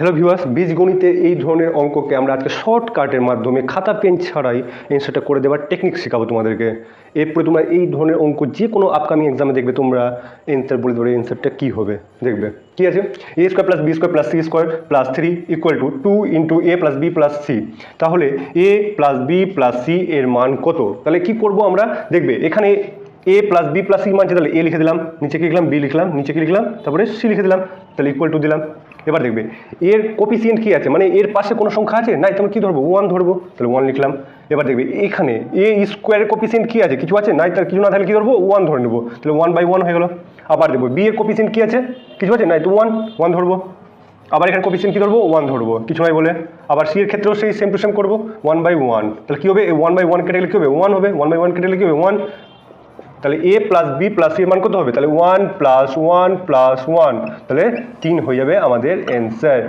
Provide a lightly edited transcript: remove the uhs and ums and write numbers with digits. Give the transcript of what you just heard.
Hello viewers, বীজগণিতে এই ধরনের অঙ্ককে আমরা আজকে শর্টকাটের মাধ্যমে খাতা পেন ছাড়াই অ্যান্সারটা করে দেওয়ার টেকনিক শেখাবো তোমাদেরকে। এরপরে তোমরা এই ধরনের অঙ্ক যে কোনো আপকামিং এক্সামে দেখবে তোমরা অ্যান্সার বলে দেবে, অ্যান্সারটা কী হবে দেখবে। ঠিক আছে, A square plus B square plus C square plus 3 equal to 2 into A plus B plus C. তাহলে A plus B plus C এর মান কত? তাহলে কি করব আমরা দেখবে, এখানে A plus B plus C মানছে, তাহলে এ লিখে দিলাম, নিচে কি লিখলাম বি লিখলাম, নিচে কি লিখলাম, তারপরে সি লিখে দিলাম, তাহলে ইকুয়াল টু দিলাম। এবার দেখবে এর কোপিসিয়েন্ট কি আছে, মানে এর পাশে কোনো সংখ্যা আছে নাই, তুমি কি ধরবো 1 ধরবো, তাহলে 1 লিখলাম। এবার দেখবে এখানে এ স্কোয়ারের কোপিসিয়েন্ট কি আছে, কিছু আছে নাই, তার কিছু না থাকলে কি ধরবো 1 ধরে নেবো, তাহলে 1/1 হয়ে গেল। আবার দেখবো বি এর কোপিসিয়েন্ট কি আছে, কিছু আছে নাই, তো 1 ধরবো। আবার এখানে কোপিসিয়েন্ট কি ধরবো 1 ধরবো, কিছু নাই বলে। আবার সি এর ক্ষেত্রেও সেই সেম টু সেম করবো 1/1, তাহলে কি হবে 1/1 কেটে গেলে কি হবে 1 হবে, 1/1 কেটে গেলে কি হবে 1। তাহলে A plus B plus C এর মান কত হবে, তাহলে 1 + 1 + 1, তাহলে 3 হয়ে যাবে আমাদের অ্যান্সার।